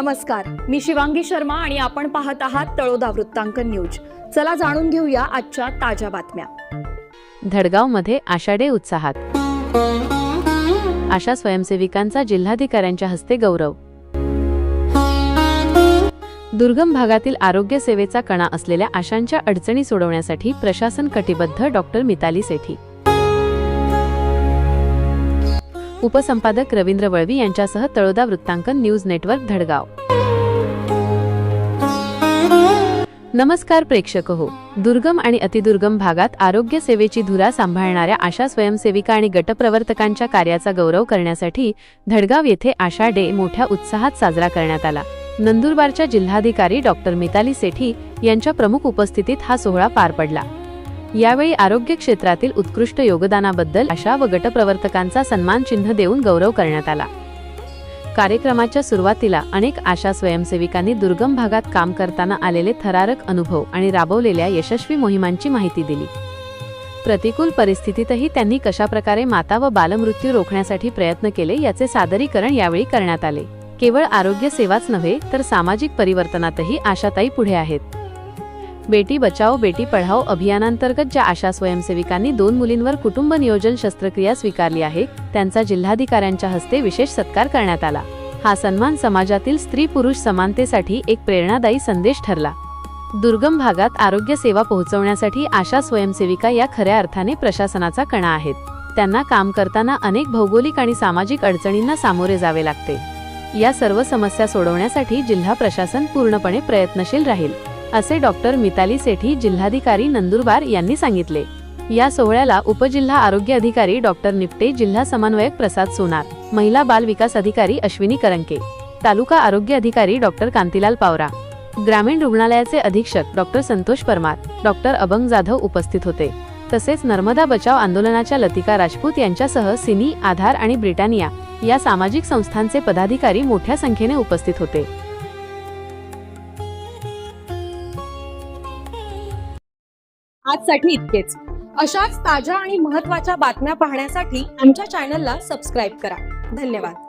नमस्कार, मी शिवांगी शर्मा आणि आपण पाहत आहात तळोदा वृत्तांकन न्यूज। चला जाणून घेऊया आजच्या ताज्या बातम्या। धडगावमध्ये आशा डे उत्साहात, आशा स्वयंसेविकांचा जिल्हाधिकाऱ्यांच्या हस्ते गौरव। दुर्गम भागातील आरोग्य सेवेचा कणा असलेल्या आशांच्या अडचणी सोडवण्यासाठी प्रशासन कटिबद्ध। डॉक्टर मिताली सेठी, उपसंपादक रवींद्र वळवी यांच्यासह तळोदा वृत्तांकन न्यूज नेटवर्क धडगाव। नमस्कार प्रेक्षक हो, दुर्गम आणि अतिदुर्गम भागात आरोग्य सेवेची धुरा सांभाळणाऱ्या आशा स्वयंसेविका आणि गटप्रवर्तकांच्या कार्याचा गौरव करण्यासाठी धडगाव येथे आशा डे मोठ्या उत्साहात साजरा करण्यात आला। नंदुरबारच्या जिल्हाधिकारी डॉक्टर मिताली सेठी यांच्या प्रमुख उपस्थितीत हा सोहळा पार पडला। यावेळी आरोग्य क्षेत्रातील उत्कृष्ट योगदानाबद्दल आशा व गटप्रवर्तकांचा सन्मान चिन्ह देऊन गौरव करण्यात आला। कार्यक्रमाच्या सुरुवातीला अनेक आशा स्वयंसेविकांनी दुर्गम भागात काम करताना आलेले थरारक अनुभव आणि राबवलेल्या यशस्वी मोहिमांची माहिती दिली। प्रतिकूल परिस्थितीतही त्यांनी कशाप्रकारे माता व बालमृत्यू रोखण्यासाठी प्रयत्न केले याचे सादरीकरण यावेळी करण्यात आले। केवळ आरोग्य सेवाच नव्हे तर सामाजिक परिवर्तनातही आशाताई पुढे आहेत। बेटी बचाओ बेटी पढाओ अभियानांतर्गत ज्या आशा स्वयंसेविकांनी 2 मुलींवर कुटुंब नियोजन शस्त्रक्रिया स्वीकारली आहे, त्यांचा जिल्हाधिकाऱ्यांच्या हस्ते विशेष सत्कार करण्यात आला। हा सन्मान समाजातील स्त्री पुरुष समानतेसाठी एक प्रेरणादायी संदेश ठरला। दुर्गम भागात आरोग्य सेवा पोहोचवण्यासाठी आशा स्वयंसेविका या खऱ्या अर्थाने प्रशासनाचा कणा आहेत। त्यांना काम करताना अनेक भौगोलिक आणि सामाजिक अडचणींना सामोरे जावे लागते। या सर्व समस्या सोडवण्यासाठी जिल्हा प्रशासन पूर्णपणे प्रयत्नशील राहील, असे डॉक्टर मिताली सेठी जिल्हाधिकारी नंदुरबार यांनी सांगितले। या सोहळ्याला उपजिल्हा आरोग्य अधिकारी डॉक्टर निपटे, जिल्हा समन्वयक प्रसाद सोनार, महिला बाल विकास अधिकारी अश्विनी करंके, तालुका आरोग्य अधिकारी डॉक्टर कांतीलाल पावरा, ग्रामीण रुग्णालयाचे अधीक्षक डॉक्टर संतोष परमार, डॉक्टर अभंग जाधव उपस्थित होते। तसेच नर्मदा बचाव आंदोलनाच्या लतिका राजपूत यांच्यासह सिनी, आधार आणि ब्रिटानिया या सामाजिक संस्थांचे पदाधिकारी मोठ्या संख्येने उपस्थित होते। आजसाठी इतकेच। अशाच ताज्या आणि महत्त्वाच्या बातम्या पाहण्यासाठी आमच्या चॅनलला सबस्क्राइब करा। धन्यवाद।